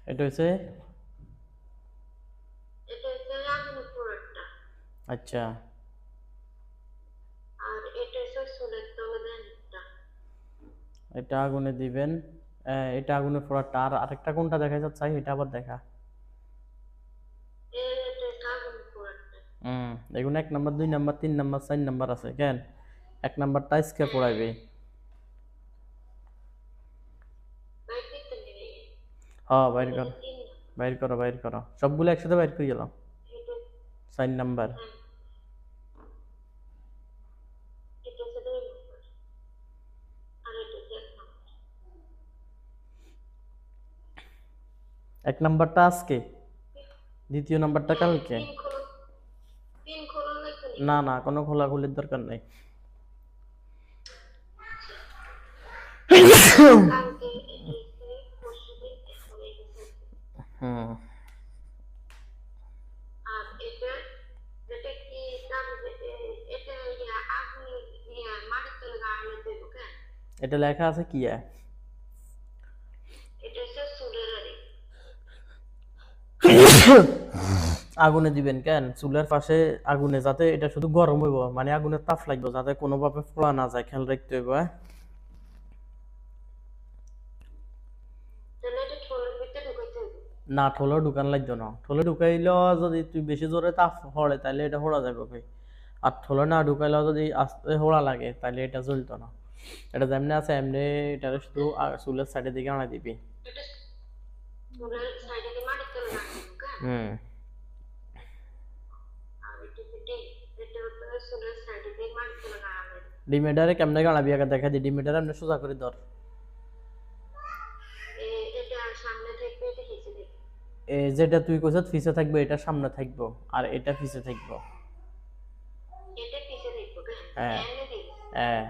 এটা হচ্ছে আগুনের পুরোটা। আচ্ছা, আর এটা হচ্ছে চুলের তলে দেনটা। এটা আগুনে দিবেন। এটা আগুনে পোড়াটা। আর আরেকটা কোনটা দেখা যাচ্ছে এটা আবার দেখা। এটা হচ্ছে আগুনের পুরোটা। এগুলো 1 নাম্বার 2 নাম্বার 3 নাম্বার 4 নাম্বার আছে কেন? 1 নাম্বারটা আজকে হ্যাঁ, পড়াইবে। বাইর করতে নেবে। হ্যাঁ, বাইর এটা কর, হচ্ছে 3 নাম্বার। বাইর করো, বাইর করো, সবগুলো একসাথে বাইর করে গেলাম। এটা 4 নাম্বার। হ্যাঁ, এটা হচ্ছে 2 নাম্বার। আর এটা হচ্ছে 1 নাম্বার। 1 নাম্বারটা আজকে, দ্বিতীয় নাম্বারটা হ্যাঁ, কালকে। পিন খোলন লাগবে নি। না না, কোনো খোলাখুলির দরকার নেই। আচ্ছা, কালকে এটা হচ্ছে পরশুদিন, এখন এটা হচ্ছে। হুম আর এটা এটা কি কাজ, এটা আগুন মাটির তলে গাড়ানো দেব কেন? এটা লেখা আছে কি এটা হচ্ছে চুলের আড়ি। আগুনে দিবেন কেন চুলের পাশে? আগুনে যাতে এটা শুধু গরম হইব, মানে আগুনের তাপ লাগবে, যাতে কোনোভাবে পোড়া না যায়, খেয়াল রাখতে হইব। তাহলে এটা ঠোলের ভিতরে ঢুকাইতে হবে। না, ঠোলো ঢুকান লাগতো না। ঠোলে ঢুকাইলেও যদি তুই বেশি জোরে তাপ হড়ে তাহলে এটা হোড়া যাবে ভাই। আর ঠোলে না ঢুকাইলেও যদি আস্তে হোড়া লাগে তাহলে এটা জ্বলতো না। এটা যেমনি আছে এমনি এটা শুধু চুলের সাইডের দিকে আনা দিবি। এটা চুলের সাইডে দিয়ে মাটির তলে গাড়ানো দেব কেন? হুম আর এটা হচ্ছে ডিম। এটা হচ্ছে চুলের সাইডে দিয়ে মাটির তলে গাড়ানো দেব। ডিমেটারে কেমনে গাড়াবি আগে দেখা দি। ডিমেটারে এমনি সোজা করে ধর। এটা সামনে থাকবে, এটা হিসে দেখবে। যেটা তুই কইছত পিছে থাকবে এটা সামনে থাকবো, আর এটা পিছে থাকবো। এটা পিছে দেখবো কেন? হ্যাঁ এমনি দেখবো। হ্যাঁ